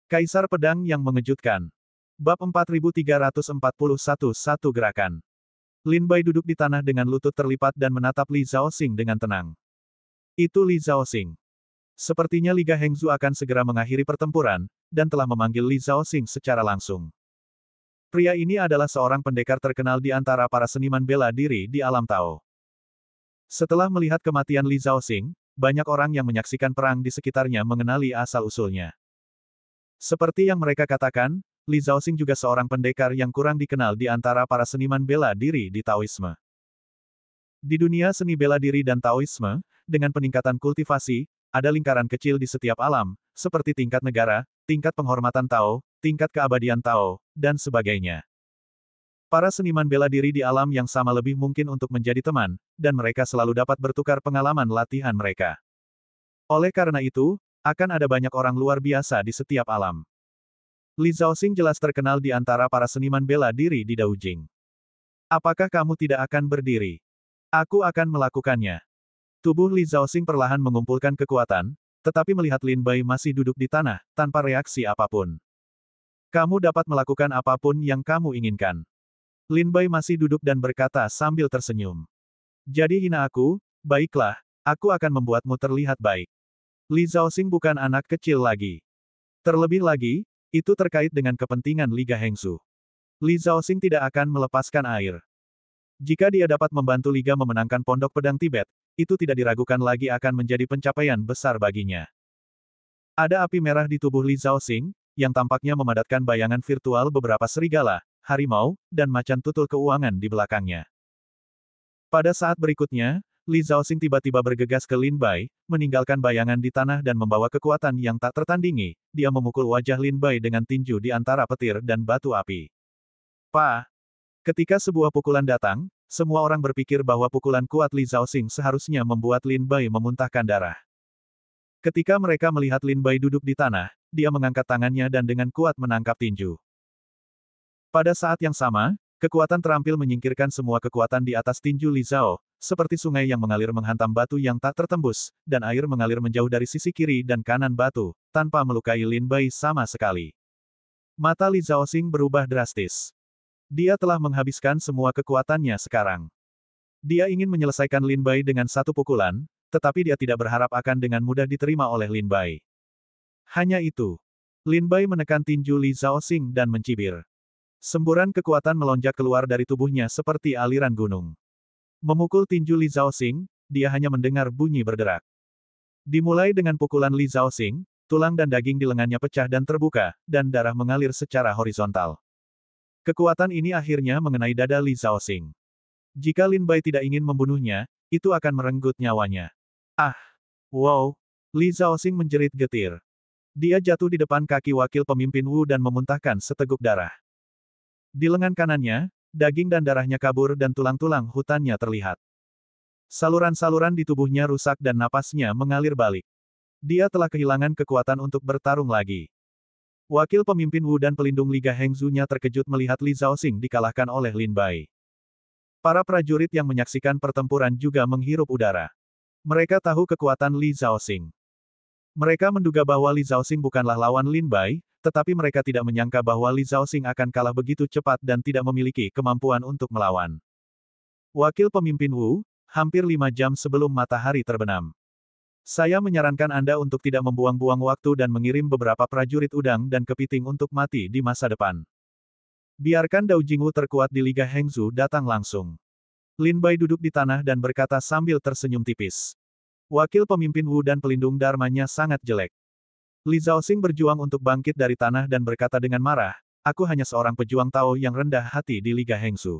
Kaisar Pedang yang Mengejutkan. Bab 4341 Satu Gerakan. Lin Bai duduk di tanah dengan lutut terlipat dan menatap Li Zhaoxing dengan tenang. Itu Li Zhaoxing. Sepertinya Liga Hengzu akan segera mengakhiri pertempuran, dan telah memanggil Li Zhaoxing secara langsung. Pria ini adalah seorang pendekar terkenal di antara para seniman bela diri di alam Tao. Setelah melihat kematian Li Zhaoxing, banyak orang yang menyaksikan perang di sekitarnya mengenali asal-usulnya. Seperti yang mereka katakan, Li Zhaoxing juga seorang pendekar yang kurang dikenal di antara para seniman bela diri di Taoisme. Di dunia seni bela diri dan Taoisme, dengan peningkatan kultivasi, ada lingkaran kecil di setiap alam, seperti tingkat negara, tingkat penghormatan Tao, tingkat keabadian Tao, dan sebagainya. Para seniman bela diri di alam yang sama lebih mungkin untuk menjadi teman, dan mereka selalu dapat bertukar pengalaman latihan mereka. Oleh karena itu, akan ada banyak orang luar biasa di setiap alam. Li Zhaoxing jelas terkenal di antara para seniman bela diri di Daojing. Apakah kamu tidak akan berdiri? Aku akan melakukannya. Tubuh Li Zhaoxing perlahan mengumpulkan kekuatan, tetapi melihat Lin Bai masih duduk di tanah, tanpa reaksi apapun. Kamu dapat melakukan apapun yang kamu inginkan. Lin Bai masih duduk dan berkata sambil tersenyum. Jadi hina aku, baiklah, aku akan membuatmu terlihat baik. Li Zhaoxing bukan anak kecil lagi. Terlebih lagi, itu terkait dengan kepentingan Liga Hengzu. Li Zhaoxing tidak akan melepaskan air. Jika dia dapat membantu Liga memenangkan Pondok Pedang Tibet, itu tidak diragukan lagi akan menjadi pencapaian besar baginya. Ada api merah di tubuh Li Zhaoxing, yang tampaknya memadatkan bayangan virtual beberapa serigala, harimau, dan macan tutul keuangan di belakangnya. Pada saat berikutnya, Li Zhaoxing tiba-tiba bergegas ke Lin Bai, meninggalkan bayangan di tanah dan membawa kekuatan yang tak tertandingi. Dia memukul wajah Lin Bai dengan tinju di antara petir dan batu api. Pa! Ketika sebuah pukulan datang, semua orang berpikir bahwa pukulan kuat Li Zhaoxing seharusnya membuat Lin Bai memuntahkan darah. Ketika mereka melihat Lin Bai duduk di tanah, dia mengangkat tangannya dan dengan kuat menangkap tinju. Pada saat yang sama, kekuatan terampil menyingkirkan semua kekuatan di atas tinju Li Zhao, seperti sungai yang mengalir menghantam batu yang tak tertembus, dan air mengalir menjauh dari sisi kiri dan kanan batu, tanpa melukai Lin Bai sama sekali. Mata Li Zhaoxing berubah drastis. Dia telah menghabiskan semua kekuatannya sekarang. Dia ingin menyelesaikan Lin Bai dengan satu pukulan, tetapi dia tidak berharap akan dengan mudah diterima oleh Lin Bai. Hanya itu. Lin Bai menekan tinju Li Zhaoxing dan mencibir. Semburan kekuatan melonjak keluar dari tubuhnya seperti aliran gunung. Memukul tinju Li Zhaoxing, dia hanya mendengar bunyi berderak. Dimulai dengan pukulan Li Zhaoxing, tulang dan daging di lengannya pecah dan terbuka, dan darah mengalir secara horizontal. Kekuatan ini akhirnya mengenai dada Li Zhaoxing. Jika Lin Bai tidak ingin membunuhnya, itu akan merenggut nyawanya. Ah! Wow! Li Zhaoxing menjerit getir. Dia jatuh di depan kaki wakil pemimpin Wu dan memuntahkan seteguk darah. Di lengan kanannya, daging dan darahnya kabur dan tulang-tulang hutannya terlihat. Saluran-saluran di tubuhnya rusak dan napasnya mengalir balik. Dia telah kehilangan kekuatan untuk bertarung lagi. Wakil pemimpin Wu dan pelindung Liga Hengzu-nya terkejut melihat Li Zhaoxing dikalahkan oleh Lin Bai. Para prajurit yang menyaksikan pertempuran juga menghirup udara. Mereka tahu kekuatan Li Zhaoxing. Mereka menduga bahwa Li Zhaoxing bukanlah lawan Lin Bai, tetapi mereka tidak menyangka bahwa Li Zhaoxing akan kalah begitu cepat dan tidak memiliki kemampuan untuk melawan. Wakil pemimpin Wu, hampir 5 jam sebelum matahari terbenam. Saya menyarankan Anda untuk tidak membuang-buang waktu dan mengirim beberapa prajurit udang dan kepiting untuk mati di masa depan. Biarkan Dao Jingwu terkuat di Liga Hengzu datang langsung. Lin Bai duduk di tanah dan berkata sambil tersenyum tipis. Wakil pemimpin Wu dan pelindung dharmanya sangat jelek. Li Zhaoxing berjuang untuk bangkit dari tanah dan berkata dengan marah, aku hanya seorang pejuang Tao yang rendah hati di Liga Hengzu.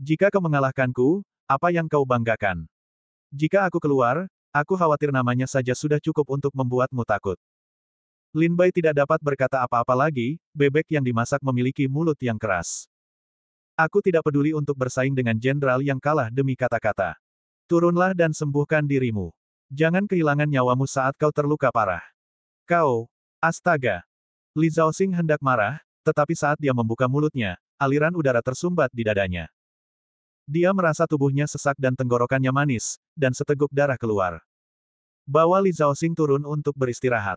Jika kau mengalahkanku, apa yang kau banggakan? Jika aku keluar, aku khawatir namanya saja sudah cukup untuk membuatmu takut. Lin Bai tidak dapat berkata apa-apa lagi, bebek yang dimasak memiliki mulut yang keras. Aku tidak peduli untuk bersaing dengan jenderal yang kalah demi kata-kata. Turunlah dan sembuhkan dirimu. Jangan kehilangan nyawamu saat kau terluka parah. Kau, astaga. Li Zhaoxing hendak marah, tetapi saat dia membuka mulutnya, aliran udara tersumbat di dadanya. Dia merasa tubuhnya sesak dan tenggorokannya manis, dan seteguk darah keluar. Bawa Li Zhaoxing turun untuk beristirahat.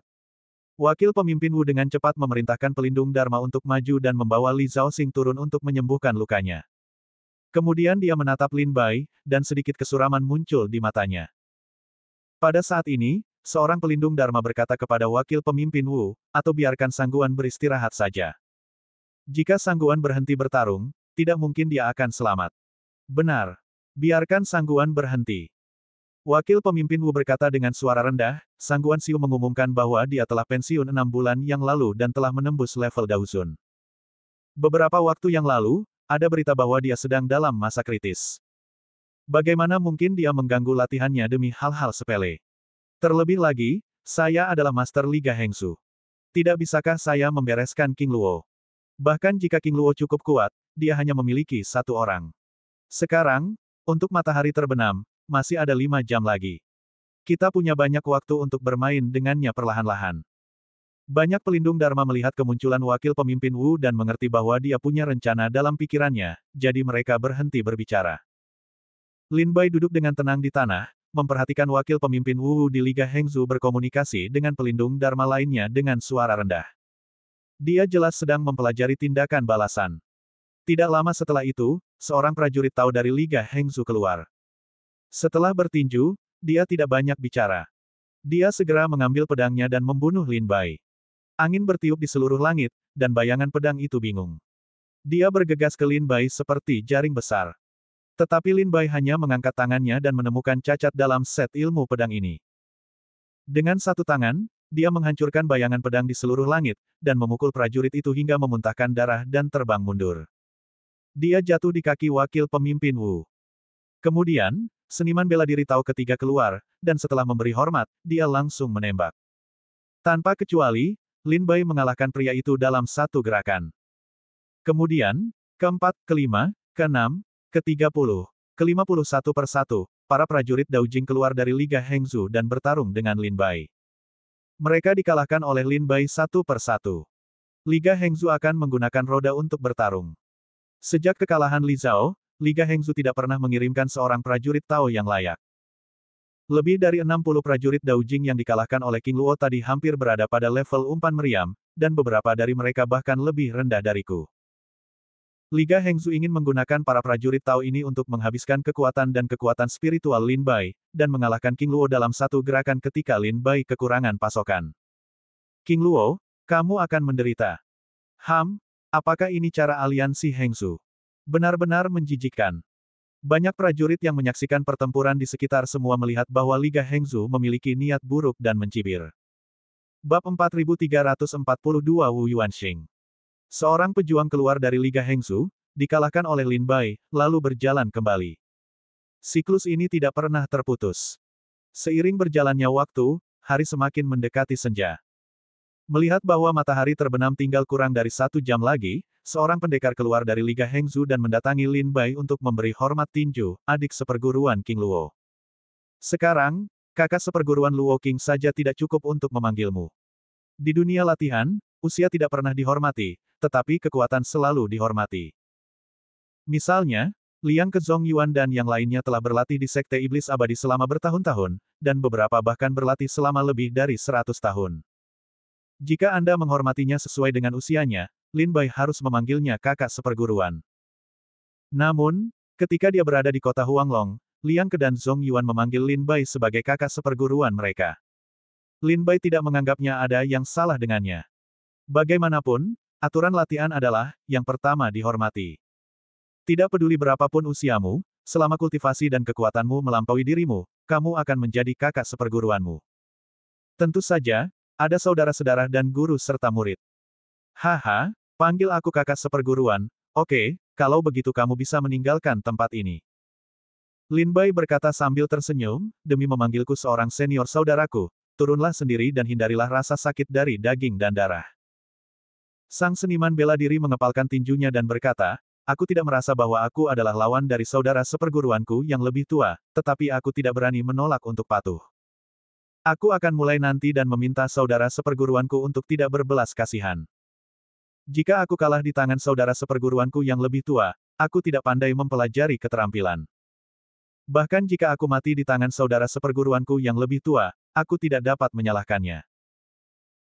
Wakil pemimpin Wu dengan cepat memerintahkan pelindung Dharma untuk maju dan membawa Li Zhaoxing turun untuk menyembuhkan lukanya. Kemudian dia menatap Lin Bai, dan sedikit kesuraman muncul di matanya. Pada saat ini, seorang pelindung Dharma berkata kepada wakil pemimpin Wu, atau biarkan Sangguan beristirahat saja. Jika Sangguan berhenti bertarung, tidak mungkin dia akan selamat. Benar. Biarkan Sangguan berhenti. Wakil pemimpin Wu berkata dengan suara rendah, Sangguan Xiu mengumumkan bahwa dia telah pensiun 6 bulan yang lalu dan telah menembus level Daozun. Beberapa waktu yang lalu, ada berita bahwa dia sedang dalam masa kritis. Bagaimana mungkin dia mengganggu latihannya demi hal-hal sepele? Terlebih lagi, saya adalah Master Liga Hengsu. Tidak bisakah saya membereskan King Luo? Bahkan jika King Luo cukup kuat, dia hanya memiliki satu orang. Sekarang, untuk matahari terbenam, masih ada 5 jam lagi. Kita punya banyak waktu untuk bermain dengannya perlahan-lahan. Banyak pelindung Dharma melihat kemunculan wakil pemimpin Wu dan mengerti bahwa dia punya rencana dalam pikirannya, jadi mereka berhenti berbicara. Lin Bai duduk dengan tenang di tanah, memperhatikan wakil pemimpin Wu di Liga Hengzu berkomunikasi dengan pelindung Dharma lainnya dengan suara rendah. Dia jelas sedang mempelajari tindakan balasan. Tidak lama setelah itu, seorang prajurit Tao dari Liga Hengzu keluar. Setelah bertinju, dia tidak banyak bicara. Dia segera mengambil pedangnya dan membunuh Lin Bai. Angin bertiup di seluruh langit, dan bayangan pedang itu bingung. Dia bergegas ke Lin Bai seperti jaring besar. Tetapi Lin Bai hanya mengangkat tangannya dan menemukan cacat dalam set ilmu pedang ini. Dengan satu tangan, dia menghancurkan bayangan pedang di seluruh langit, dan memukul prajurit itu hingga memuntahkan darah dan terbang mundur. Dia jatuh di kaki wakil pemimpin Wu. Kemudian, seniman bela diri Tao ketiga keluar, dan setelah memberi hormat, dia langsung menembak. Tanpa kecuali, Lin Bai mengalahkan pria itu dalam satu gerakan. Kemudian, keempat, kelima, keenam, ke-30, ke-51 persatu, para prajurit Daojing keluar dari Liga Hengzu dan bertarung dengan Lin Bai. Mereka dikalahkan oleh Lin Bai satu persatu. Liga Hengzu akan menggunakan roda untuk bertarung. Sejak kekalahan Li Zhao, Liga Hengzu tidak pernah mengirimkan seorang prajurit Tao yang layak. Lebih dari 60 prajurit Daojing yang dikalahkan oleh King Luo tadi hampir berada pada level umpan meriam, dan beberapa dari mereka bahkan lebih rendah dariku. Liga Hengzu ingin menggunakan para prajurit Tao ini untuk menghabiskan kekuatan dan kekuatan spiritual Lin Bai, dan mengalahkan King Luo dalam satu gerakan ketika Lin Bai kekurangan pasokan. King Luo, kamu akan menderita. Apakah ini cara aliansi Hengzu? Benar-benar menjijikkan. Banyak prajurit yang menyaksikan pertempuran di sekitar semua melihat bahwa Liga Hengzu memiliki niat buruk dan mencibir. Bab 4342 Wu Yuanxing. Seorang pejuang keluar dari Liga Hengzu, dikalahkan oleh Lin Bai, lalu berjalan kembali. Siklus ini tidak pernah terputus. Seiring berjalannya waktu, hari semakin mendekati senja. Melihat bahwa matahari terbenam tinggal kurang dari 1 jam lagi, seorang pendekar keluar dari Liga Hengzu dan mendatangi Lin Bai untuk memberi hormat tinju, adik seperguruan King Luo. Sekarang, kakak seperguruan Luo King saja tidak cukup untuk memanggilmu. Di dunia latihan, usia tidak pernah dihormati, tetapi kekuatan selalu dihormati. Misalnya, Liang Kezong Yuan dan yang lainnya telah berlatih di Sekte Iblis Abadi selama bertahun-tahun, dan beberapa bahkan berlatih selama lebih dari 100 tahun. Jika Anda menghormatinya sesuai dengan usianya, Lin Bai harus memanggilnya kakak seperguruan. Namun, ketika dia berada di kota Huanglong, Liang Ke dan Zong Yuan memanggil Lin Bai sebagai kakak seperguruan mereka. Lin Bai tidak menganggapnya ada yang salah dengannya. Bagaimanapun, aturan latihan adalah, yang pertama dihormati. Tidak peduli berapapun usiamu, selama kultivasi dan kekuatanmu melampaui dirimu, kamu akan menjadi kakak seperguruanmu. Tentu saja, ada saudara-saudara dan guru serta murid. Haha, panggil aku kakak seperguruan, oke, kalau begitu kamu bisa meninggalkan tempat ini. Lin Bai berkata sambil tersenyum, demi memanggilku seorang senior saudaraku, turunlah sendiri dan hindarilah rasa sakit dari daging dan darah. Sang seniman bela diri mengepalkan tinjunya dan berkata, aku tidak merasa bahwa aku adalah lawan dari saudara seperguruanku yang lebih tua, tetapi aku tidak berani menolak untuk patuh. Aku akan mulai nanti dan meminta saudara seperguruanku untuk tidak berbelas kasihan. Jika aku kalah di tangan saudara seperguruanku yang lebih tua, aku tidak pandai mempelajari keterampilan. Bahkan jika aku mati di tangan saudara seperguruanku yang lebih tua, aku tidak dapat menyalahkannya.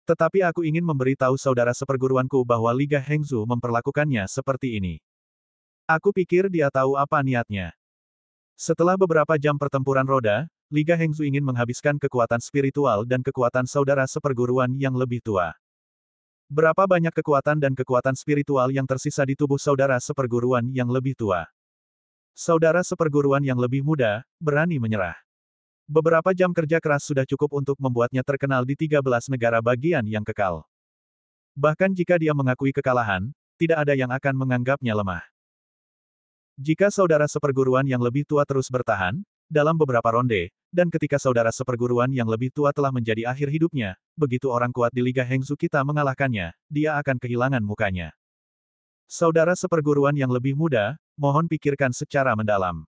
Tetapi aku ingin memberitahu saudara seperguruanku bahwa Liga Hengzu memperlakukannya seperti ini. Aku pikir dia tahu apa niatnya. Setelah beberapa jam pertempuran roda, Liga Hengzu ingin menghabiskan kekuatan spiritual dan kekuatan saudara seperguruan yang lebih tua. Berapa banyak kekuatan dan kekuatan spiritual yang tersisa di tubuh saudara seperguruan yang lebih tua? Saudara seperguruan yang lebih muda, berani menyerah. Beberapa jam kerja keras sudah cukup untuk membuatnya terkenal di 13 negara bagian yang kekal. Bahkan jika dia mengakui kekalahan, tidak ada yang akan menganggapnya lemah. Jika saudara seperguruan yang lebih tua terus bertahan, dalam beberapa ronde, dan ketika saudara seperguruan yang lebih tua telah menjadi akhir hidupnya, begitu orang kuat di Liga Hengzu kita mengalahkannya, dia akan kehilangan mukanya. Saudara seperguruan yang lebih muda, mohon pikirkan secara mendalam.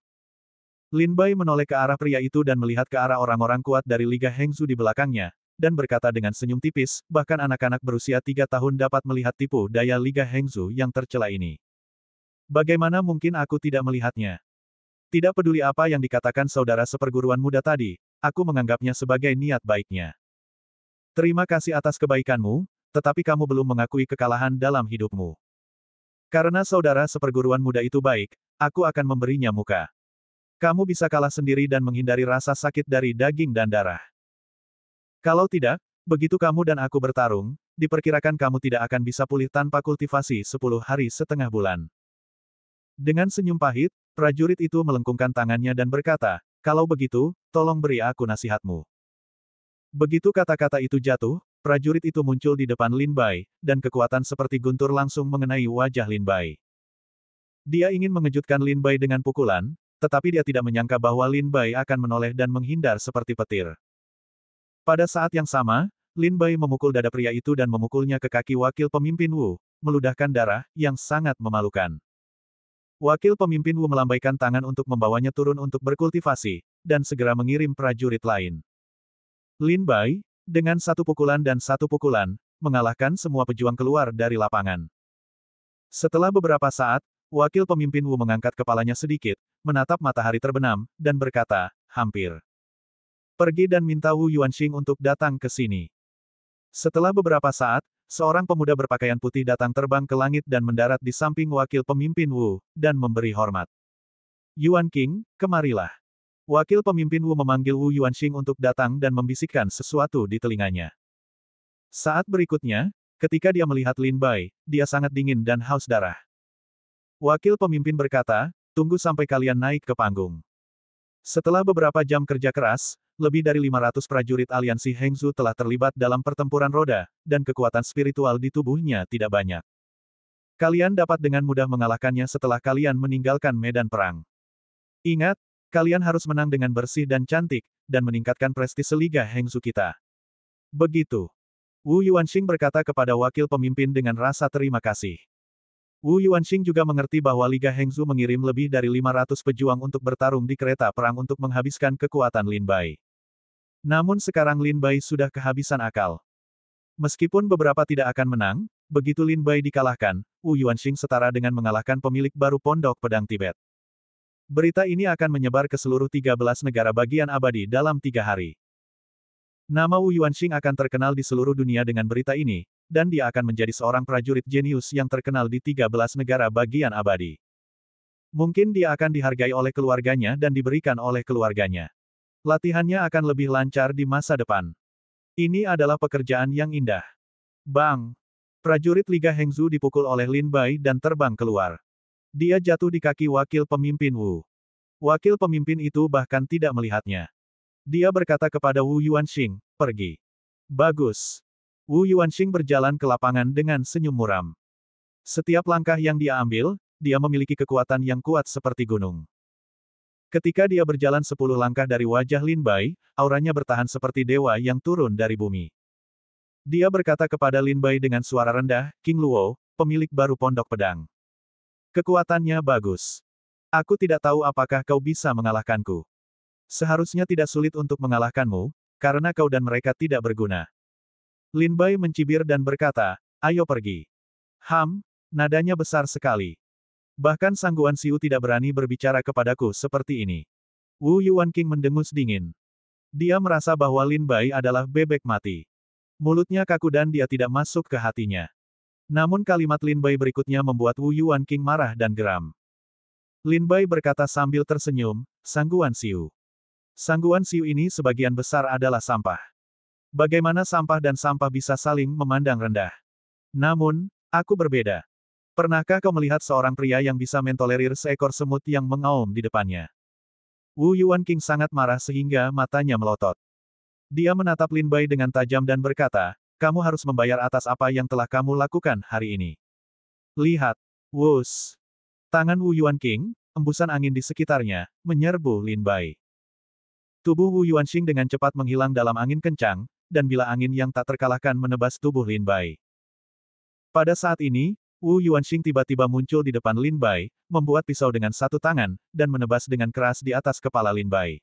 Lin Bai menoleh ke arah pria itu dan melihat ke arah orang-orang kuat dari Liga Hengzu di belakangnya, dan berkata dengan senyum tipis, bahkan anak-anak berusia 3 tahun dapat melihat tipu daya Liga Hengzu yang tercela ini. Bagaimana mungkin aku tidak melihatnya? Tidak peduli apa yang dikatakan saudara seperguruan muda tadi, aku menganggapnya sebagai niat baiknya. Terima kasih atas kebaikanmu, tetapi kamu belum mengakui kekalahan dalam hidupmu. Karena saudara seperguruan muda itu baik, aku akan memberinya muka. Kamu bisa kalah sendiri dan menghindari rasa sakit dari daging dan darah. Kalau tidak, begitu kamu dan aku bertarung, diperkirakan kamu tidak akan bisa pulih tanpa kultivasi 10 hari setengah bulan. Dengan senyum pahit, prajurit itu melengkungkan tangannya dan berkata, kalau begitu, tolong beri aku nasihatmu. Begitu kata-kata itu jatuh, prajurit itu muncul di depan Lin Bai, dan kekuatan seperti guntur langsung mengenai wajah Lin Bai. Dia ingin mengejutkan Lin Bai dengan pukulan, tetapi dia tidak menyangka bahwa Lin Bai akan menoleh dan menghindar seperti petir. Pada saat yang sama, Lin Bai memukul dada pria itu dan memukulnya ke kaki wakil pemimpin Wu, meludahkan darah, yang sangat memalukan. Wakil pemimpin Wu melambaikan tangan untuk membawanya turun untuk berkultivasi, dan segera mengirim prajurit lain. Lin Bai, dengan satu pukulan dan satu pukulan, mengalahkan semua pejuang keluar dari lapangan. Setelah beberapa saat, wakil pemimpin Wu mengangkat kepalanya sedikit, menatap matahari terbenam, dan berkata, hampir. Pergi dan minta Wu Yuanxing untuk datang ke sini. Setelah beberapa saat, seorang pemuda berpakaian putih datang terbang ke langit dan mendarat di samping wakil pemimpin Wu, dan memberi hormat. Yuan King, kemarilah. Wakil pemimpin Wu memanggil Wu Yuanxing untuk datang dan membisikkan sesuatu di telinganya. Saat berikutnya, ketika dia melihat Lin Bai, dia sangat dingin dan haus darah. Wakil pemimpin berkata, tunggu sampai kalian naik ke panggung. Setelah beberapa jam kerja keras, lebih dari 500 prajurit aliansi Hengzu telah terlibat dalam pertempuran roda, dan kekuatan spiritual di tubuhnya tidak banyak. Kalian dapat dengan mudah mengalahkannya setelah kalian meninggalkan medan perang. Ingat, kalian harus menang dengan bersih dan cantik, dan meningkatkan prestise Liga Hengzu kita. Begitu. Wu Yuanxing berkata kepada wakil pemimpin dengan rasa terima kasih. Wu Yuanxing juga mengerti bahwa Liga Hengzu mengirim lebih dari 500 pejuang untuk bertarung di kereta perang untuk menghabiskan kekuatan Lin Bai. Namun sekarang Lin Bai sudah kehabisan akal. Meskipun beberapa tidak akan menang, begitu Lin Bai dikalahkan, Wu Yuanxing setara dengan mengalahkan pemilik baru Pondok Pedang Tibet. Berita ini akan menyebar ke seluruh 13 negara bagian abadi dalam 3 hari. Nama Wu Yuanxing akan terkenal di seluruh dunia dengan berita ini, dan dia akan menjadi seorang prajurit jenius yang terkenal di 13 negara bagian abadi. Mungkin dia akan dihargai oleh keluarganya dan diberikan oleh keluarganya. Latihannya akan lebih lancar di masa depan. Ini adalah pekerjaan yang indah. Bang! Prajurit Liga Hengzu dipukul oleh Lin Bai dan terbang keluar. Dia jatuh di kaki wakil pemimpin Wu. Wakil pemimpin itu bahkan tidak melihatnya. Dia berkata kepada Wu Yuanxing, pergi. Bagus. Wu Yuanxing berjalan ke lapangan dengan senyum muram. Setiap langkah yang dia ambil, dia memiliki kekuatan yang kuat seperti gunung. Ketika dia berjalan 10 langkah dari wajah Lin Bai, auranya bertahan seperti dewa yang turun dari bumi. Dia berkata kepada Lin Bai dengan suara rendah, King Luo, pemilik baru Pondok Pedang. Kekuatannya bagus. Aku tidak tahu apakah kau bisa mengalahkanku. Seharusnya tidak sulit untuk mengalahkanmu, karena kau dan mereka tidak berguna. Lin Bai mencibir dan berkata, ayo pergi. Nadanya besar sekali. Bahkan Sang Guan Xiu tidak berani berbicara kepadaku seperti ini. Wu Yuanqing mendengus dingin. Dia merasa bahwa Lin Bai adalah bebek mati. Mulutnya kaku dan dia tidak masuk ke hatinya. Namun kalimat Lin Bai berikutnya membuat Wu Yuanqing marah dan geram. Lin Bai berkata sambil tersenyum, Sangguan Xiu. Sangguan Xiu ini sebagian besar adalah sampah. Bagaimana sampah dan sampah bisa saling memandang rendah? Namun, aku berbeda. Pernahkah kau melihat seorang pria yang bisa mentolerir seekor semut yang mengaum di depannya? Wu Yuanqing sangat marah sehingga matanya melotot. Dia menatap Lin Bai dengan tajam dan berkata, kamu harus membayar atas apa yang telah kamu lakukan hari ini. Lihat. Wus. Tangan Wu Yuanqing, embusan angin di sekitarnya, menyerbu Lin Bai. Tubuh Wu Yuanqing dengan cepat menghilang dalam angin kencang, dan bila angin yang tak terkalahkan menebas tubuh Lin Bai. Pada saat ini, Wu Yuanqing tiba-tiba muncul di depan Lin Bai, membuat pisau dengan satu tangan, dan menebas dengan keras di atas kepala Lin Bai.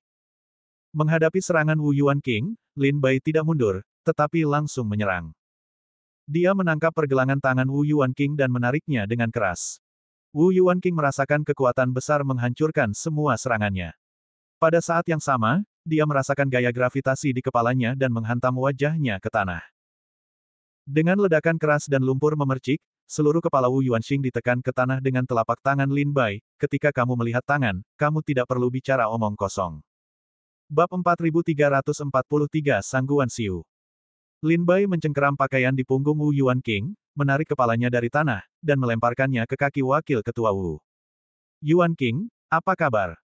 Menghadapi serangan Wu Yuanqing, Lin Bai tidak mundur, tetapi langsung menyerang. Dia menangkap pergelangan tangan Wu Yuanqing dan menariknya dengan keras. Wu Yuanqing merasakan kekuatan besar menghancurkan semua serangannya. Pada saat yang sama, dia merasakan gaya gravitasi di kepalanya dan menghantam wajahnya ke tanah. Dengan ledakan keras dan lumpur memercik, seluruh kepala Wu Yuanqing ditekan ke tanah dengan telapak tangan Lin Bai. Ketika kamu melihat tangan, kamu tidak perlu bicara omong kosong. Bab 4343 Sangguan Xiu. Lin Bai mencengkeram pakaian di punggung Wu Yuanqing, menarik kepalanya dari tanah, dan melemparkannya ke kaki Wakil Ketua Wu. Yuanqing, apa kabar?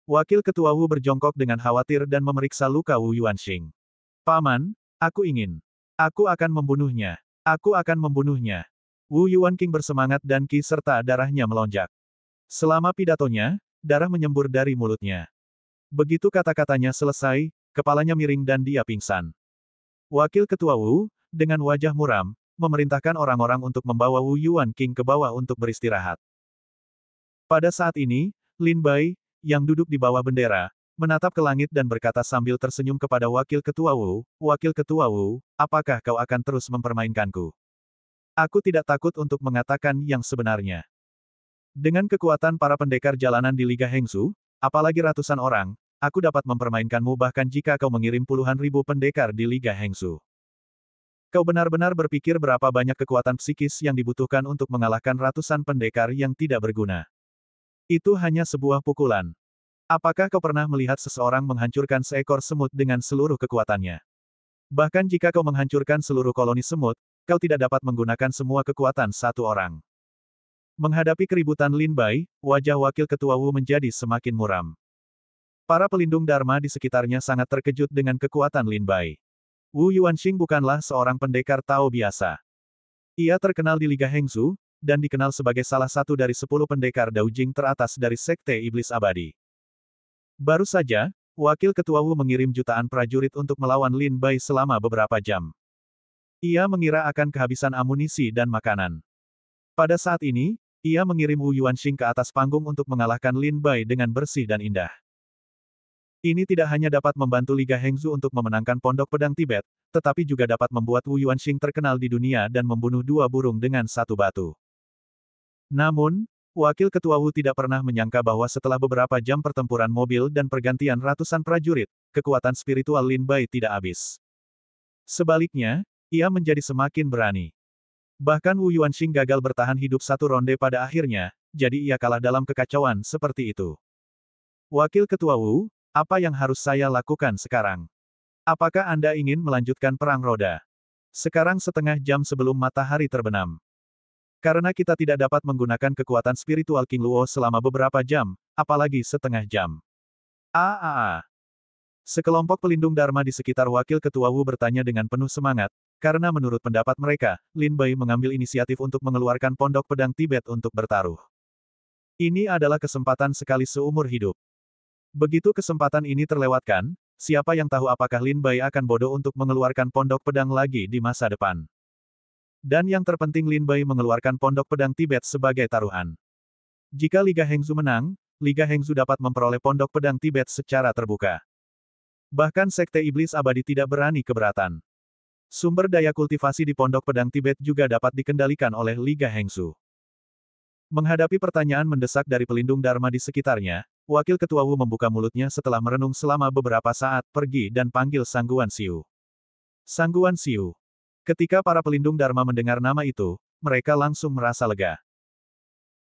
Wakil Ketua Wu berjongkok dengan khawatir dan memeriksa luka Wu Yuanqing. Paman, aku ingin. Aku akan membunuhnya. Aku akan membunuhnya. Wu Yuanqing bersemangat dan ki serta darahnya melonjak. Selama pidatonya, darah menyembur dari mulutnya. Begitu kata-katanya selesai, kepalanya miring dan dia pingsan. Wakil Ketua Wu, dengan wajah muram, memerintahkan orang-orang untuk membawa Wu Yuanqing ke bawah untuk beristirahat. Pada saat ini, Lin Bai, yang duduk di bawah bendera, menatap ke langit dan berkata sambil tersenyum kepada Wakil Ketua Wu, Wakil Ketua Wu, apakah kau akan terus mempermainkanku? Aku tidak takut untuk mengatakan yang sebenarnya. Dengan kekuatan para pendekar jalanan di Liga Hengsu, apalagi ratusan orang, aku dapat mempermainkanmu bahkan jika kau mengirim puluhan ribu pendekar di Liga Hengsu. Kau benar-benar berpikir berapa banyak kekuatan psikis yang dibutuhkan untuk mengalahkan ratusan pendekar yang tidak berguna. Itu hanya sebuah pukulan. Apakah kau pernah melihat seseorang menghancurkan seekor semut dengan seluruh kekuatannya? Bahkan jika kau menghancurkan seluruh koloni semut, kau tidak dapat menggunakan semua kekuatan satu orang. Menghadapi keributan Lin Bai, wajah Wakil Ketua Wu menjadi semakin muram. Para pelindung Dharma di sekitarnya sangat terkejut dengan kekuatan Lin Bai. Wu Yuanqing bukanlah seorang pendekar Tao biasa. Ia terkenal di Liga Hengsu, dan dikenal sebagai salah satu dari 10 pendekar Daojing teratas dari Sekte Iblis Abadi. Baru saja, Wakil Ketua Wu mengirim jutaan prajurit untuk melawan Lin Bai selama beberapa jam. Ia mengira akan kehabisan amunisi dan makanan. Pada saat ini, ia mengirim Wu Yuanqing ke atas panggung untuk mengalahkan Lin Bai dengan bersih dan indah. Ini tidak hanya dapat membantu Liga Hengsu untuk memenangkan Pondok Pedang Tibet, tetapi juga dapat membuat Wu Yuanqing terkenal di dunia dan membunuh 2 burung dengan 1 batu. Namun, Wakil Ketua Wu tidak pernah menyangka bahwa setelah beberapa jam pertempuran mobil dan pergantian ratusan prajurit, kekuatan spiritual Lin Bai tidak habis. Sebaliknya, ia menjadi semakin berani. Bahkan Wu Yuanqing gagal bertahan hidup 1 ronde pada akhirnya, jadi ia kalah dalam kekacauan seperti itu. Wakil Ketua Wu, apa yang harus saya lakukan sekarang? Apakah Anda ingin melanjutkan perang roda? Sekarang setengah jam sebelum matahari terbenam. Karena kita tidak dapat menggunakan kekuatan spiritual King Luo selama beberapa jam, apalagi setengah jam. Sekelompok pelindung Dharma di sekitar Wakil Ketua Wu bertanya dengan penuh semangat, karena menurut pendapat mereka, Lin Bai mengambil inisiatif untuk mengeluarkan Pondok Pedang Tibet untuk bertaruh. Ini adalah kesempatan sekali seumur hidup. Begitu kesempatan ini terlewatkan, siapa yang tahu apakah Lin Bai akan bodoh untuk mengeluarkan Pondok Pedang lagi di masa depan. Dan yang terpenting Lin Bai mengeluarkan Pondok Pedang Tibet sebagai taruhan. Jika Liga Hengsu menang, Liga Hengsu dapat memperoleh Pondok Pedang Tibet secara terbuka. Bahkan Sekte Iblis Abadi tidak berani keberatan. Sumber daya kultivasi di Pondok Pedang Tibet juga dapat dikendalikan oleh Liga Hengsu. Menghadapi pertanyaan mendesak dari pelindung Dharma di sekitarnya, Wakil Ketua Wu membuka mulutnya setelah merenung selama beberapa saat, pergi dan panggil Sangguan Xiu. Sangguan Xiu. Ketika para pelindung Dharma mendengar nama itu, mereka langsung merasa lega.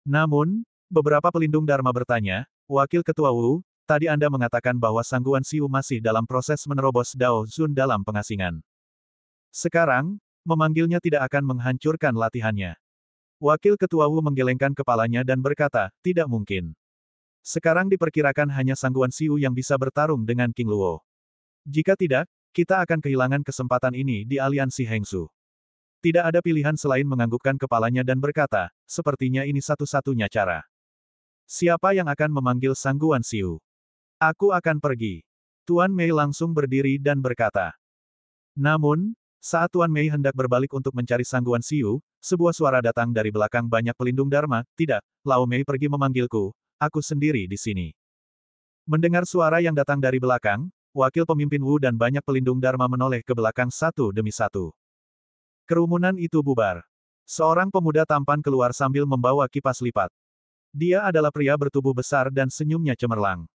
Namun, beberapa pelindung Dharma bertanya, Wakil Ketua Wu, tadi Anda mengatakan bahwa Sangguan Siu masih dalam proses menerobos Dao Zun dalam pengasingan. Sekarang, memanggilnya tidak akan menghancurkan latihannya. Wakil Ketua Wu menggelengkan kepalanya dan berkata, tidak mungkin. Sekarang diperkirakan hanya Sangguan Siu yang bisa bertarung dengan King Luo. Jika tidak, kita akan kehilangan kesempatan ini di aliansi Hengsu. Tidak ada pilihan selain menganggukkan kepalanya dan berkata, sepertinya ini satu-satunya cara. Siapa yang akan memanggil Sangguan Siu? Aku akan pergi. Tuan Mei langsung berdiri dan berkata. Namun, saat Tuan Mei hendak berbalik untuk mencari Sangguan Siu, sebuah suara datang dari belakang banyak pelindung Dharma, tidak, Lao Mei pergi memanggilku, aku sendiri di sini. Mendengar suara yang datang dari belakang, wakil pemimpin Wu dan banyak pelindung Dharma menoleh ke belakang satu demi satu. Kerumunan itu bubar. Seorang pemuda tampan keluar sambil membawa kipas lipat. Dia adalah pria bertubuh besar dan senyumnya cemerlang.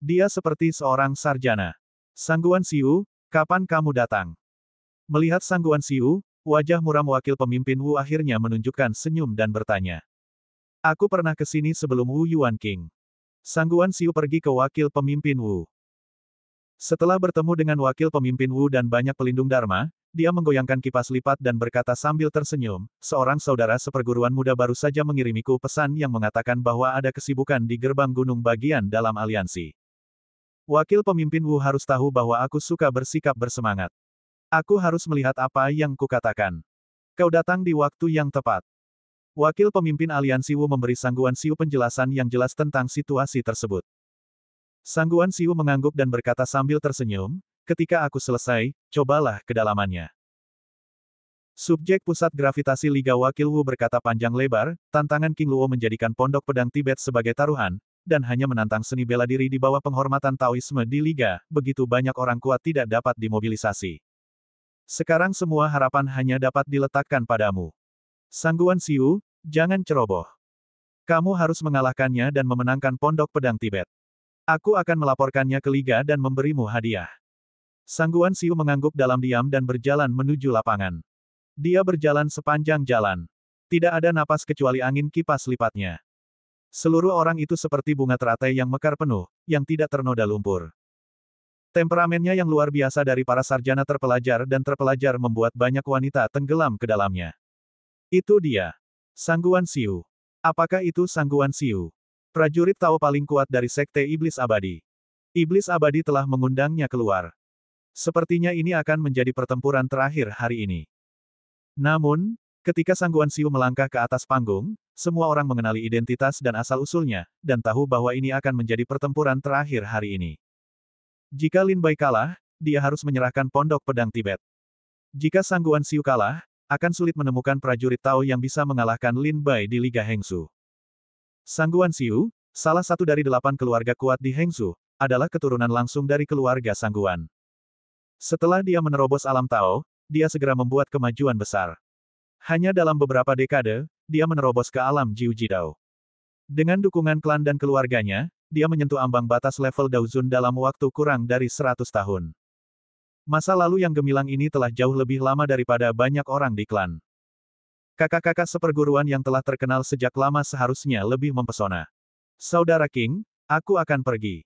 Dia seperti seorang sarjana. Sangguan Siu, kapan kamu datang? Melihat Sangguan Siu, wajah muram wakil pemimpin Wu akhirnya menunjukkan senyum dan bertanya. Aku pernah ke sini sebelum Wu Yuan King. Sangguan Siu pergi ke wakil pemimpin Wu. Setelah bertemu dengan wakil pemimpin Wu dan banyak pelindung Dharma, dia menggoyangkan kipas lipat dan berkata sambil tersenyum, seorang saudara seperguruan muda baru saja mengirimiku pesan yang mengatakan bahwa ada kesibukan di gerbang gunung bagian dalam aliansi. Wakil pemimpin Wu harus tahu bahwa aku suka bersikap bersemangat. Aku harus melihat apa yang kukatakan. Kau datang di waktu yang tepat. Wakil pemimpin aliansi Wu memberi Sangguan Siu penjelasan yang jelas tentang situasi tersebut. Sangguan Siu mengangguk dan berkata sambil tersenyum, ketika aku selesai, cobalah kedalamannya. Subjek Pusat Gravitasi Liga Wakil Wu berkata panjang lebar, tantangan King Luo menjadikan pondok pedang Tibet sebagai taruhan, dan hanya menantang seni bela diri di bawah penghormatan Taoisme di Liga, begitu banyak orang kuat tidak dapat dimobilisasi. Sekarang semua harapan hanya dapat diletakkan padamu. Sangguan Siu, jangan ceroboh. Kamu harus mengalahkannya dan memenangkan pondok pedang Tibet. Aku akan melaporkannya ke Liga dan memberimu hadiah. Sangguan Siu mengangguk dalam diam dan berjalan menuju lapangan. Dia berjalan sepanjang jalan. Tidak ada napas kecuali angin kipas lipatnya. Seluruh orang itu seperti bunga teratai yang mekar penuh, yang tidak ternoda lumpur. Temperamennya yang luar biasa dari para sarjana terpelajar dan terpelajar membuat banyak wanita tenggelam ke dalamnya. Itu dia. Sangguan Siu. Apakah itu Sangguan Siu? Prajurit Tao paling kuat dari Sekte Iblis Abadi. Iblis Abadi telah mengundangnya keluar. Sepertinya ini akan menjadi pertempuran terakhir hari ini. Namun, ketika Sangguan Siu melangkah ke atas panggung, semua orang mengenali identitas dan asal-usulnya, dan tahu bahwa ini akan menjadi pertempuran terakhir hari ini. Jika Lin Bai kalah, dia harus menyerahkan pondok pedang Tibet. Jika Sangguan Siu kalah, akan sulit menemukan prajurit Tao yang bisa mengalahkan Lin Bai di Liga Hengsu. Sangguan Siu, salah satu dari 8 keluarga kuat di Hengsu, adalah keturunan langsung dari keluarga Sangguan. Setelah dia menerobos alam Tao, dia segera membuat kemajuan besar. Hanya dalam beberapa dekade, dia menerobos ke alam Jiu Jidao. Dengan dukungan klan dan keluarganya, dia menyentuh ambang batas level Daozun dalam waktu kurang dari 100 tahun. Masa lalu yang gemilang ini telah jauh lebih lama daripada banyak orang di klan. Kakak-kakak seperguruan yang telah terkenal sejak lama seharusnya lebih mempesona. Saudara King, aku akan pergi.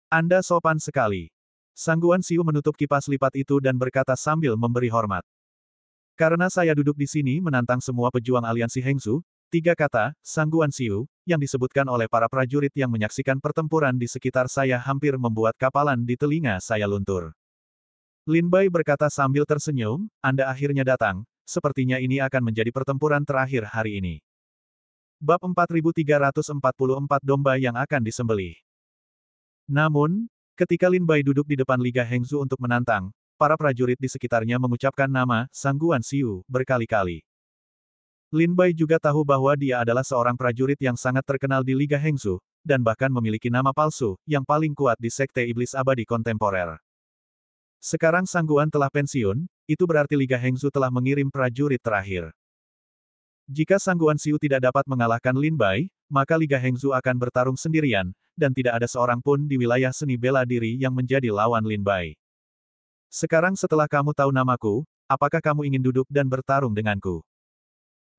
Anda sopan sekali. Sangguan Siu menutup kipas lipat itu dan berkata sambil memberi hormat. Karena saya duduk di sini menantang semua pejuang aliansi Hengsu, 3 kata, Sangguan Siu, yang disebutkan oleh para prajurit yang menyaksikan pertempuran di sekitar saya hampir membuat kapalan di telinga saya luntur. Lin Bai berkata sambil tersenyum, Anda akhirnya datang. Sepertinya ini akan menjadi pertempuran terakhir hari ini. Bab 4344 Domba yang akan disembelih. Namun, ketika Lin Bai duduk di depan Liga Hengsu untuk menantang, para prajurit di sekitarnya mengucapkan nama Sangguan Siu berkali-kali. Lin Bai juga tahu bahwa dia adalah seorang prajurit yang sangat terkenal di Liga Hengsu, dan bahkan memiliki nama palsu, yang paling kuat di Sekte Iblis Abadi kontemporer. Sekarang Sangguan telah pensiun, itu berarti Liga Hengsu telah mengirim prajurit terakhir. Jika Sangguan Siu tidak dapat mengalahkan Lin Bai, maka Liga Hengsu akan bertarung sendirian, dan tidak ada seorang pun di wilayah seni bela diri yang menjadi lawan Lin Bai. Sekarang setelah kamu tahu namaku, apakah kamu ingin duduk dan bertarung denganku?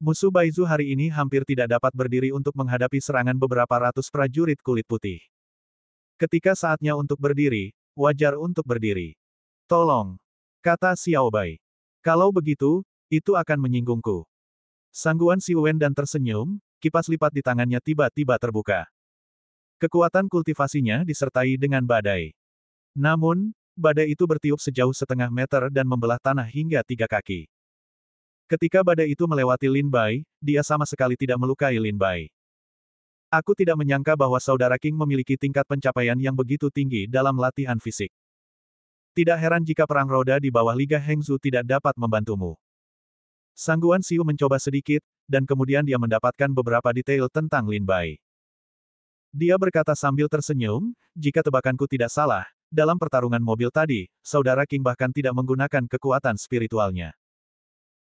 Musuh Baizu hari ini hampir tidak dapat berdiri untuk menghadapi serangan beberapa ratus prajurit kulit putih. Ketika saatnya untuk berdiri, wajar untuk berdiri. Tolong, kata Xiao Bai. Kalau begitu, itu akan menyinggungku. Sangguan Si Wen dan tersenyum, kipas lipat di tangannya tiba-tiba terbuka. Kekuatan kultivasinya disertai dengan badai. Namun, badai itu bertiup sejauh setengah meter dan membelah tanah hingga 3 kaki. Ketika badai itu melewati Lin Bai, dia sama sekali tidak melukai Lin Bai. Aku tidak menyangka bahwa saudara King memiliki tingkat pencapaian yang begitu tinggi dalam latihan fisik. Tidak heran jika perang roda di bawah Liga Hengzu tidak dapat membantumu. Sangguan Siu mencoba sedikit, dan kemudian dia mendapatkan beberapa detail tentang Lin Bai. Dia berkata sambil tersenyum, jika tebakanku tidak salah, dalam pertarungan mobil tadi, saudara King bahkan tidak menggunakan kekuatan spiritualnya.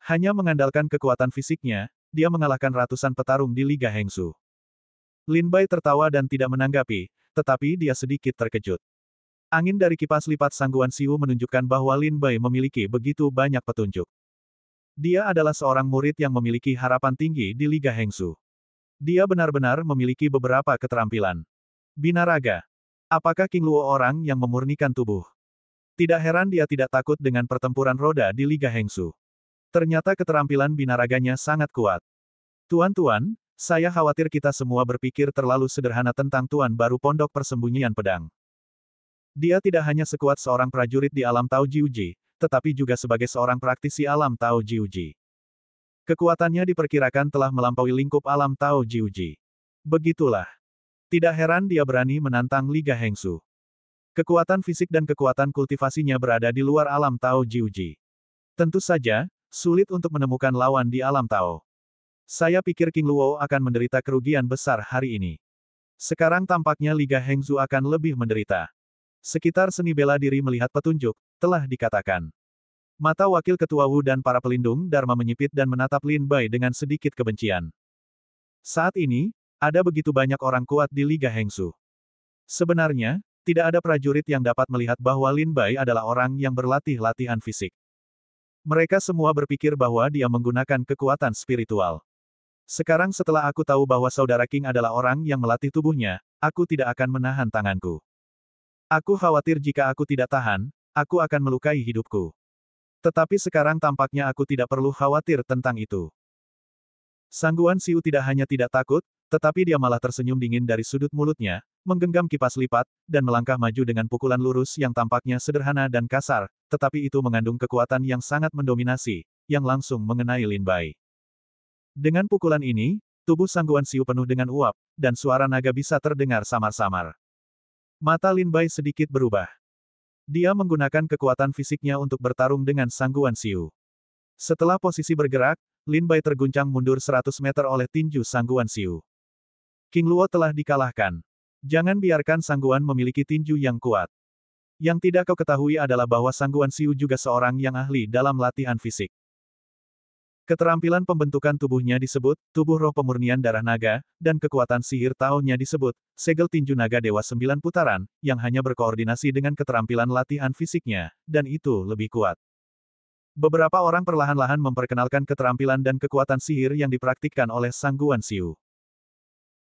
Hanya mengandalkan kekuatan fisiknya, dia mengalahkan ratusan petarung di Liga Hengzu. Lin Bai tertawa dan tidak menanggapi, tetapi dia sedikit terkejut. Angin dari kipas lipat Sangguan Siu menunjukkan bahwa Lin Bai memiliki begitu banyak petunjuk. Dia adalah seorang murid yang memiliki harapan tinggi di Liga Hengzu. Dia benar-benar memiliki beberapa keterampilan. Binaraga. Apakah King Luo orang yang memurnikan tubuh? Tidak heran dia tidak takut dengan pertempuran roda di Liga Hengzu. Ternyata keterampilan binaraganya sangat kuat. Tuan-tuan, saya khawatir kita semua berpikir terlalu sederhana tentang Tuan baru Pondok Persembunyian Pedang. Dia tidak hanya sekuat seorang prajurit di alam Tao Jiuji, tetapi juga sebagai seorang praktisi alam Tao Jiuji. Kekuatannya diperkirakan telah melampaui lingkup alam Tao Jiuji. Begitulah. Tidak heran dia berani menantang Liga Hengzu. Kekuatan fisik dan kekuatan kultivasinya berada di luar alam Tao Jiuji. Tentu saja, sulit untuk menemukan lawan di alam Tao. Saya pikir King Luo akan menderita kerugian besar hari ini. Sekarang tampaknya Liga Hengzu akan lebih menderita. Sekitar seni bela diri melihat petunjuk, telah dikatakan. Mata wakil ketua Wu dan para pelindung Dharma menyipit dan menatap Lin Bai dengan sedikit kebencian. Saat ini, ada begitu banyak orang kuat di Liga Hengzu. Sebenarnya, tidak ada prajurit yang dapat melihat bahwa Lin Bai adalah orang yang berlatih latihan fisik. Mereka semua berpikir bahwa dia menggunakan kekuatan spiritual. Sekarang setelah aku tahu bahwa saudara King adalah orang yang melatih tubuhnya, aku tidak akan menahan tanganku. Aku khawatir jika aku tidak tahan, aku akan melukai hidupku. Tetapi sekarang tampaknya aku tidak perlu khawatir tentang itu. Sangguan Siu tidak hanya tidak takut, tetapi dia malah tersenyum dingin dari sudut mulutnya, menggenggam kipas lipat, dan melangkah maju dengan pukulan lurus yang tampaknya sederhana dan kasar, tetapi itu mengandung kekuatan yang sangat mendominasi, yang langsung mengenai Lin Bai. Dengan pukulan ini, tubuh Sangguan Siu penuh dengan uap, dan suara naga bisa terdengar samar-samar. Mata Lin Bai sedikit berubah. Dia menggunakan kekuatan fisiknya untuk bertarung dengan Sangguan Siu. Setelah posisi bergerak, Lin Bai terguncang mundur 100 meter oleh tinju Sangguan Siu. King Luo telah dikalahkan. Jangan biarkan Sangguan memiliki tinju yang kuat. Yang tidak kau ketahui adalah bahwa Sangguan Siu juga seorang yang ahli dalam latihan fisik. Keterampilan pembentukan tubuhnya disebut, tubuh roh pemurnian darah naga, dan kekuatan sihir Tao-nya disebut, segel tinju naga dewa 9 putaran, yang hanya berkoordinasi dengan keterampilan latihan fisiknya, dan itu lebih kuat. Beberapa orang perlahan-lahan memperkenalkan keterampilan dan kekuatan sihir yang dipraktikkan oleh Sangguan Siu.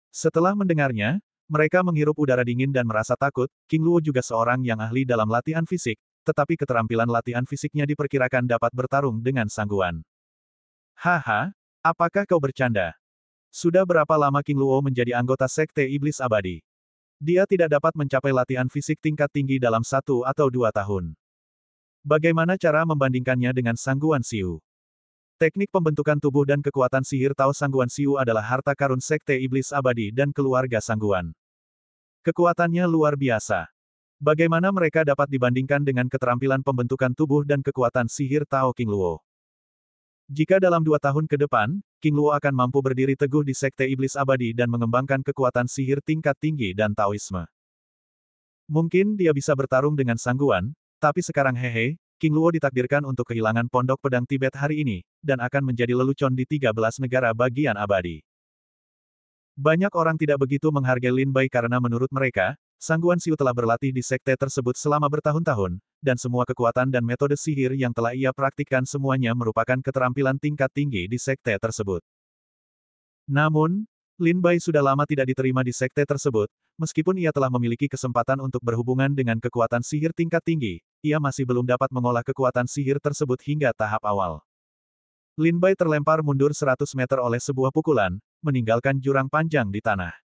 Setelah mendengarnya, mereka menghirup udara dingin dan merasa takut. King Luo juga seorang yang ahli dalam latihan fisik, tetapi keterampilan latihan fisiknya diperkirakan dapat bertarung dengan Sangguan. Haha, apakah kau bercanda? Sudah berapa lama King Luo menjadi anggota Sekte Iblis Abadi? Dia tidak dapat mencapai latihan fisik tingkat tinggi dalam 1 atau 2 tahun. Bagaimana cara membandingkannya dengan Sangguan Siu? Teknik pembentukan tubuh dan kekuatan sihir Tao Sangguan Siu adalah harta karun Sekte Iblis Abadi dan keluarga Sangguan. Kekuatannya luar biasa. Bagaimana mereka dapat dibandingkan dengan keterampilan pembentukan tubuh dan kekuatan sihir Tao King Luo? Jika dalam 2 tahun ke depan, King Luo akan mampu berdiri teguh di Sekte Iblis Abadi dan mengembangkan kekuatan sihir tingkat tinggi dan Taoisme. Mungkin dia bisa bertarung dengan Sangguan, tapi sekarang hehe, King Luo ditakdirkan untuk kehilangan pondok pedang Tibet hari ini, dan akan menjadi lelucon di 13 negara bagian abadi. Banyak orang tidak begitu menghargai Lin Bai karena menurut mereka, Sangguan Xiu telah berlatih di sekte tersebut selama bertahun-tahun, dan semua kekuatan dan metode sihir yang telah ia praktikkan semuanya merupakan keterampilan tingkat tinggi di sekte tersebut. Namun, Lin Bai sudah lama tidak diterima di sekte tersebut, meskipun ia telah memiliki kesempatan untuk berhubungan dengan kekuatan sihir tingkat tinggi, ia masih belum dapat mengolah kekuatan sihir tersebut hingga tahap awal. Lin Bai terlempar mundur 100 meter oleh sebuah pukulan, meninggalkan jurang panjang di tanah.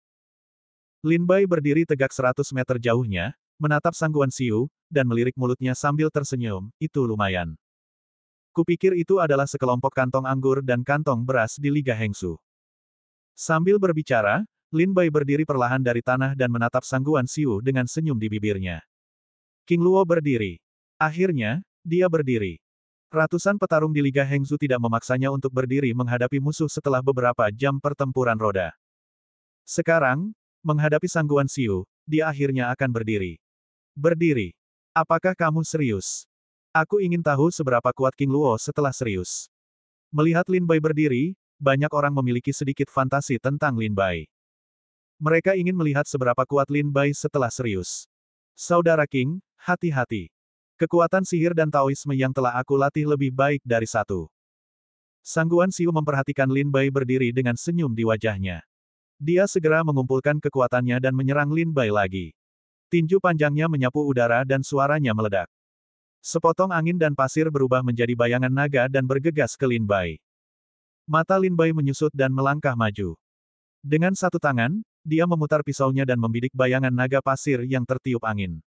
Lin Bai berdiri tegak 100 meter jauhnya, menatap Sangguan Xiu, dan melirik mulutnya sambil tersenyum, itu lumayan. Kupikir itu adalah sekelompok kantong anggur dan kantong beras di Liga Hengsu. Sambil berbicara, Lin Bai berdiri perlahan dari tanah dan menatap Sangguan Xiu dengan senyum di bibirnya. King Luo berdiri. Akhirnya, dia berdiri. Ratusan petarung di Liga Hengsu tidak memaksanya untuk berdiri menghadapi musuh setelah beberapa jam pertempuran roda. Sekarang, menghadapi Sangguan Xiu, dia akhirnya akan berdiri. Berdiri. Apakah kamu serius? Aku ingin tahu seberapa kuat King Luo setelah serius. Melihat Lin Bai berdiri, banyak orang memiliki sedikit fantasi tentang Lin Bai. Mereka ingin melihat seberapa kuat Lin Bai setelah serius. Saudara King, hati-hati. Kekuatan sihir dan Taoisme yang telah aku latih lebih baik dari satu. Sangguan Xiu memperhatikan Lin Bai berdiri dengan senyum di wajahnya. Dia segera mengumpulkan kekuatannya dan menyerang Lin Bai lagi. Tinju panjangnya menyapu udara dan suaranya meledak. Sepotong angin dan pasir berubah menjadi bayangan naga dan bergegas ke Lin Bai. Mata Lin Bai menyusut dan melangkah maju. Dengan satu tangan, dia memutar pisaunya dan membidik bayangan naga pasir yang tertiup angin.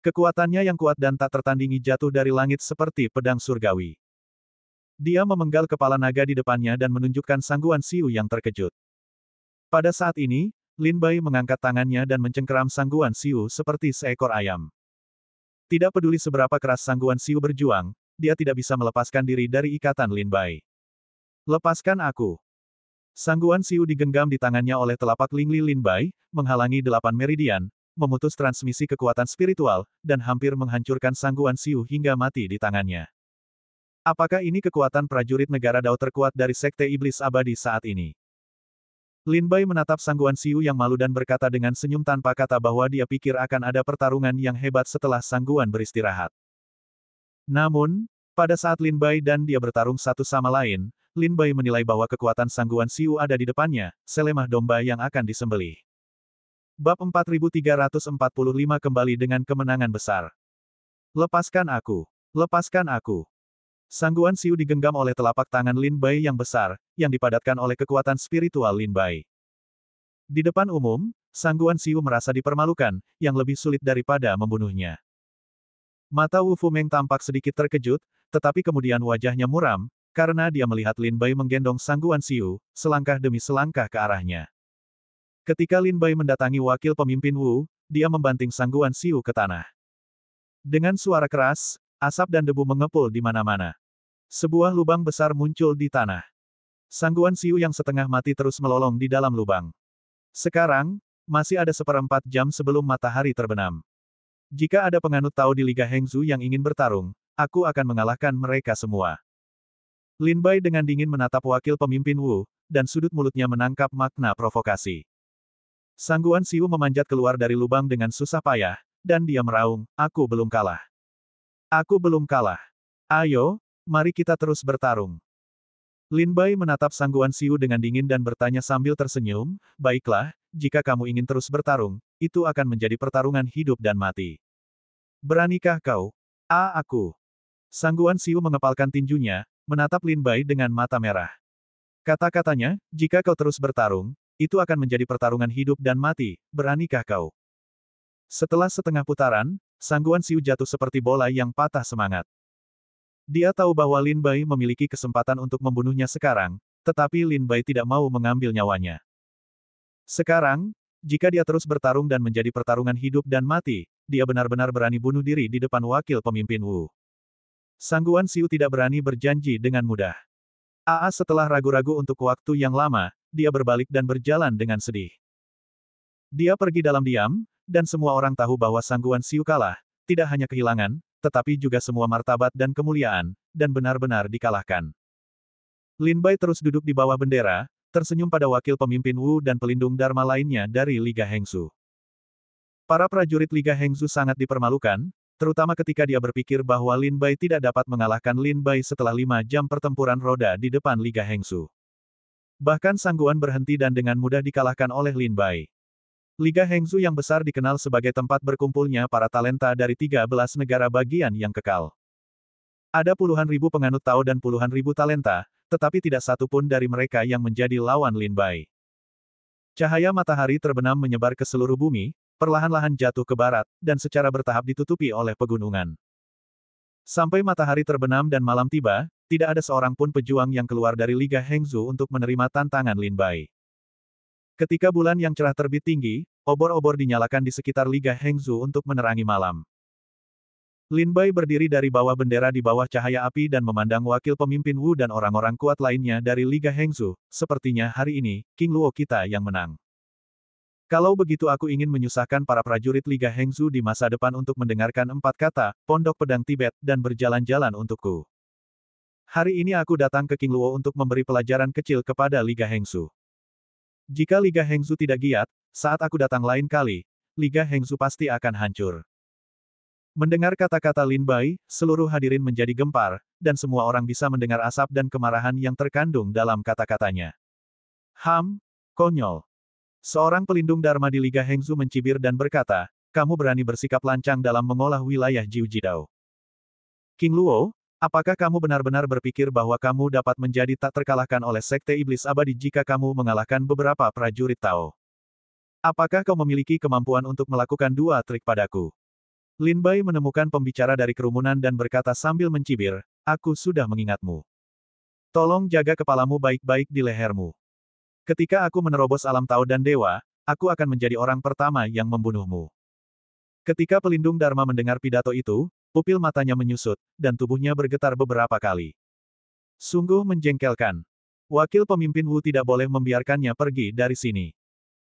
Kekuatannya yang kuat dan tak tertandingi jatuh dari langit seperti pedang surgawi. Dia memenggal kepala naga di depannya dan menunjukkan Sangguan Xiu yang terkejut. Pada saat ini, Lin Bai mengangkat tangannya dan mencengkeram Sangguan Xiu seperti seekor ayam. Tidak peduli seberapa keras Sangguan Xiu berjuang, dia tidak bisa melepaskan diri dari ikatan Lin Bai. Lepaskan aku. Sangguan Xiu digenggam di tangannya oleh telapak Lingli Lin Bai, menghalangi 8 meridian, memutus transmisi kekuatan spiritual, dan hampir menghancurkan Sangguan Xiu hingga mati di tangannya. Apakah ini kekuatan prajurit negara Dao terkuat dari Sekte Iblis Abadi saat ini? Lin Bai menatap Sangguan Xiu yang malu dan berkata dengan senyum tanpa kata bahwa dia pikir akan ada pertarungan yang hebat setelah Sangguan beristirahat. Namun, pada saat Lin Bai dan dia bertarung satu sama lain, Lin Bai menilai bahwa kekuatan Sangguan Xiu ada di depannya, selemah domba yang akan disembelih. Bab 4345 kembali dengan kemenangan besar. Lepaskan aku. Lepaskan aku. Sangguan Xiu digenggam oleh telapak tangan Lin Bai yang besar, yang dipadatkan oleh kekuatan spiritual Lin Bai. Di depan umum, Sangguan Xiu merasa dipermalukan, yang lebih sulit daripada membunuhnya. Mata Wu Fumeng tampak sedikit terkejut, tetapi kemudian wajahnya muram, karena dia melihat Lin Bai menggendong Sangguan Xiu, selangkah demi selangkah ke arahnya. Ketika Lin Bai mendatangi wakil pemimpin Wu, dia membanting Sangguan Xiu ke tanah. Dengan suara keras, asap dan debu mengepul di mana-mana. Sebuah lubang besar muncul di tanah. Sangguan Xiu yang setengah mati terus melolong di dalam lubang. Sekarang, masih ada 1/4 jam sebelum matahari terbenam. Jika ada penganut Tao di Liga Hengsu yang ingin bertarung, aku akan mengalahkan mereka semua. Lin Bai dengan dingin menatap wakil pemimpin Wu, dan sudut mulutnya menangkap makna provokasi. Sangguan Xiu memanjat keluar dari lubang dengan susah payah, dan dia meraung, aku belum kalah. Aku belum kalah. Ayo, mari kita terus bertarung. Lin Bai menatap Sangguan Xiu dengan dingin dan bertanya sambil tersenyum, baiklah, jika kamu ingin terus bertarung, itu akan menjadi pertarungan hidup dan mati. Beranikah kau? Aku. Sangguan Xiu mengepalkan tinjunya, menatap Lin Bai dengan mata merah. Kata-katanya, jika kau terus bertarung, itu akan menjadi pertarungan hidup dan mati, beranikah kau? Setelah setengah putaran, Sangguan Xiu jatuh seperti bola yang patah semangat. Dia tahu bahwa Lin Bai memiliki kesempatan untuk membunuhnya sekarang, tetapi Lin Bai tidak mau mengambil nyawanya. Sekarang, jika dia terus bertarung dan menjadi pertarungan hidup dan mati, dia benar-benar berani bunuh diri di depan wakil pemimpin Wu. Sangguan Xiu tidak berani berjanji dengan mudah. Setelah ragu-ragu untuk waktu yang lama, dia berbalik dan berjalan dengan sedih. Dia pergi dalam diam, dan semua orang tahu bahwa Sangguan Xiu kalah, tidak hanya kehilangan, tetapi juga semua martabat dan kemuliaan, dan benar-benar dikalahkan. Lin Bai terus duduk di bawah bendera, tersenyum pada wakil pemimpin Wu dan pelindung Dharma lainnya dari Liga Hengsu. Para prajurit Liga Hengzu sangat dipermalukan, terutama ketika dia berpikir bahwa Lin Bai tidak dapat mengalahkan Lin Bai setelah 5 jam pertempuran roda di depan Liga Hengzu. Bahkan Sang Guan berhenti dan dengan mudah dikalahkan oleh Lin Bai. Liga Hengzu yang besar dikenal sebagai tempat berkumpulnya para talenta dari 13 negara bagian yang kekal. Ada puluhan ribu penganut Tao dan puluhan ribu talenta, tetapi tidak satu pun dari mereka yang menjadi lawan Lin Bai. Cahaya matahari terbenam menyebar ke seluruh bumi, perlahan-lahan jatuh ke barat, dan secara bertahap ditutupi oleh pegunungan. Sampai matahari terbenam dan malam tiba, tidak ada seorang pun pejuang yang keluar dari Liga Hengzu untuk menerima tantangan Lin Bai. Ketika bulan yang cerah terbit tinggi, obor-obor dinyalakan di sekitar Liga Hengzu untuk menerangi malam. Lin Bai berdiri dari bawah bendera di bawah cahaya api dan memandang wakil pemimpin Wu dan orang-orang kuat lainnya dari Liga Hengzu. Sepertinya hari ini, King Luo kita yang menang. Kalau begitu aku ingin menyusahkan para prajurit Liga Hengzu di masa depan untuk mendengarkan 4 kata, Pondok Pedang Tibet, dan berjalan-jalan untukku. Hari ini aku datang ke King Luo untuk memberi pelajaran kecil kepada Liga Hengzu. Jika Liga Hengzu tidak giat, saat aku datang lain kali, Liga Hengzu pasti akan hancur. Mendengar kata-kata Lin Bai, seluruh hadirin menjadi gempar, dan semua orang bisa mendengar asap dan kemarahan yang terkandung dalam kata-katanya. Konyol. Seorang pelindung Dharma di Liga Hengzu mencibir dan berkata, kamu berani bersikap lancang dalam mengolah wilayah Jiujidao. King Luo, apakah kamu benar-benar berpikir bahwa kamu dapat menjadi tak terkalahkan oleh Sekte Iblis Abadi jika kamu mengalahkan beberapa prajurit Tao? Apakah kau memiliki kemampuan untuk melakukan 2 trik padaku? Lin Bai menemukan pembicara dari kerumunan dan berkata sambil mencibir, aku sudah mengingatmu. Tolong jaga kepalamu baik-baik di lehermu. Ketika aku menerobos alam Tao dan Dewa, aku akan menjadi orang pertama yang membunuhmu. Ketika pelindung Dharma mendengar pidato itu, pupil matanya menyusut, dan tubuhnya bergetar beberapa kali. Sungguh menjengkelkan. Wakil pemimpin Wu tidak boleh membiarkannya pergi dari sini.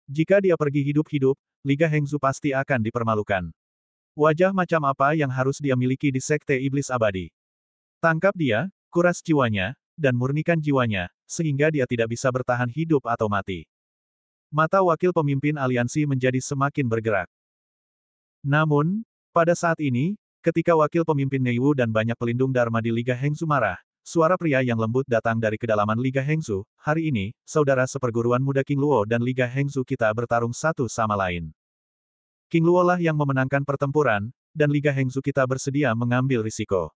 Jika dia pergi hidup-hidup, Liga Hengzu pasti akan dipermalukan. Wajah macam apa yang harus dia miliki di Sekte Iblis Abadi? Tangkap dia, kuras jiwanya, dan murnikan jiwanya, sehingga dia tidak bisa bertahan hidup atau mati. Mata wakil pemimpin aliansi menjadi semakin bergerak. Namun, pada saat ini, ketika wakil pemimpin Neiwu dan banyak pelindung Dharma di Liga Hengzu marah, suara pria yang lembut datang dari kedalaman Liga Hengzu. Hari ini, saudara seperguruan muda King Luo dan Liga Hengzu kita bertarung satu sama lain. King Luo lah yang memenangkan pertempuran, dan Liga Hengzu kita bersedia mengambil risiko.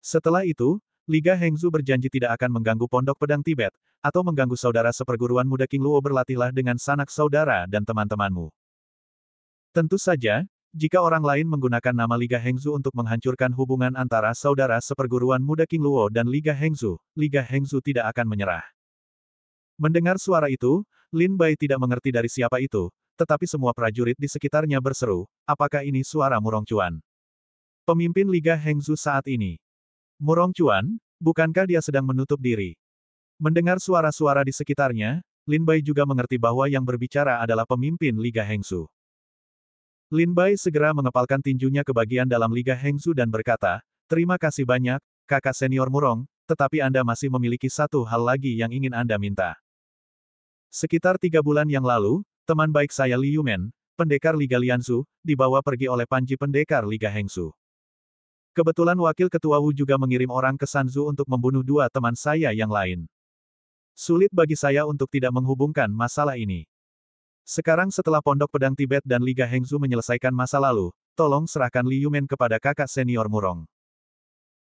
Setelah itu, Liga Hengzu berjanji tidak akan mengganggu Pondok Pedang Tibet, atau mengganggu saudara seperguruan muda King Luo. Berlatihlah dengan sanak saudara dan teman-temanmu. Tentu saja, jika orang lain menggunakan nama Liga Hengzu untuk menghancurkan hubungan antara saudara seperguruan muda King Luo dan Liga Hengzu tidak akan menyerah. Mendengar suara itu, Lin Bai tidak mengerti dari siapa itu, tetapi semua prajurit di sekitarnya berseru, apakah ini suara Murong Chuan? Pemimpin Liga Hengzu saat ini. Murong Chuan, bukankah dia sedang menutup diri? Mendengar suara-suara di sekitarnya, Lin Bai juga mengerti bahwa yang berbicara adalah pemimpin Liga Hengzu. Lin Bai segera mengepalkan tinjunya ke bagian dalam Liga Hengzu dan berkata, terima kasih banyak, kakak senior Murong, tetapi Anda masih memiliki satu hal lagi yang ingin Anda minta. Sekitar 3 bulan yang lalu, teman baik saya Li Yumen, pendekar Liga Lianzu, dibawa pergi oleh Panji pendekar Liga Hengzu. Kebetulan wakil ketua Wu juga mengirim orang ke Sanzu untuk membunuh 2 teman saya yang lain. Sulit bagi saya untuk tidak menghubungkan masalah ini. Sekarang setelah Pondok Pedang Tibet dan Liga Hengzu menyelesaikan masa lalu, tolong serahkan Li Yumen kepada kakak senior Murong.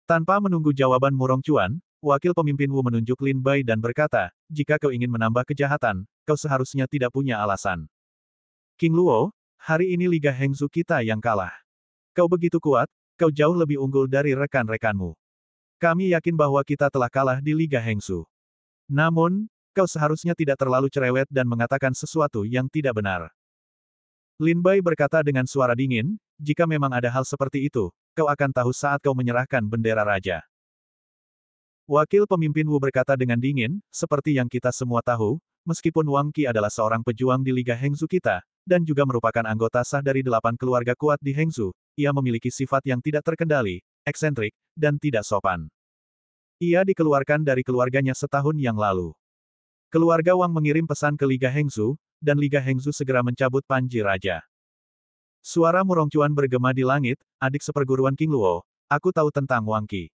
Tanpa menunggu jawaban Murong Chuan, wakil pemimpin Wu menunjuk Lin Bai dan berkata, jika kau ingin menambah kejahatan, kau seharusnya tidak punya alasan. King Luo, hari ini Liga Hengzu kita yang kalah. Kau begitu kuat, kau jauh lebih unggul dari rekan-rekanmu. Kami yakin bahwa kita telah kalah di Liga Hengzu. Namun, kau seharusnya tidak terlalu cerewet dan mengatakan sesuatu yang tidak benar. Lin Bai berkata dengan suara dingin, jika memang ada hal seperti itu, kau akan tahu saat kau menyerahkan bendera raja. Wakil pemimpin Wu berkata dengan dingin, seperti yang kita semua tahu, meskipun Wang Qi adalah seorang pejuang di Liga Hengzu kita, dan juga merupakan anggota sah dari 8 keluarga kuat di Hengzu, ia memiliki sifat yang tidak terkendali, eksentrik, dan tidak sopan. Ia dikeluarkan dari keluarganya setahun yang lalu. Keluarga Wang mengirim pesan ke Liga Hengzu, dan Liga Hengzu segera mencabut panji raja. Suara Murongcuan bergema di langit, adik seperguruan King Luo, aku tahu tentang Wang Qi.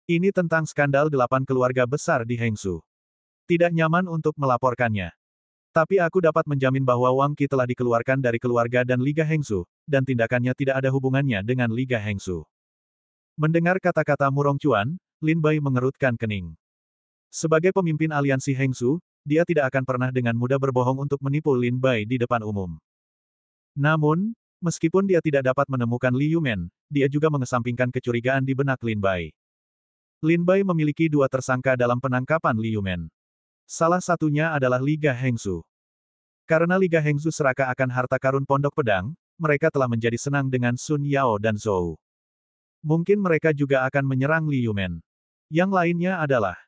Ini tentang skandal 8 keluarga besar di Hengsu. Tidak nyaman untuk melaporkannya. Tapi aku dapat menjamin bahwa Wang Qi telah dikeluarkan dari keluarga dan Liga Hengsu, dan tindakannya tidak ada hubungannya dengan Liga Hengsu. Mendengar kata-kata Murongcuan, Lin Bai mengerutkan kening. Sebagai pemimpin aliansi Hengsu, dia tidak akan pernah dengan mudah berbohong untuk menipu Lin Bai di depan umum. Namun, meskipun dia tidak dapat menemukan Li Yumen, dia juga mengesampingkan kecurigaan di benak Lin Bai. Lin Bai memiliki 2 tersangka dalam penangkapan Li Yumen. Salah satunya adalah Liga Hengsu. Karena Liga Hengsu serakah akan harta karun Pondok Pedang, mereka telah menjadi senang dengan Sun Yao dan Zhou. Mungkin mereka juga akan menyerang Li Yumen. Yang lainnya adalah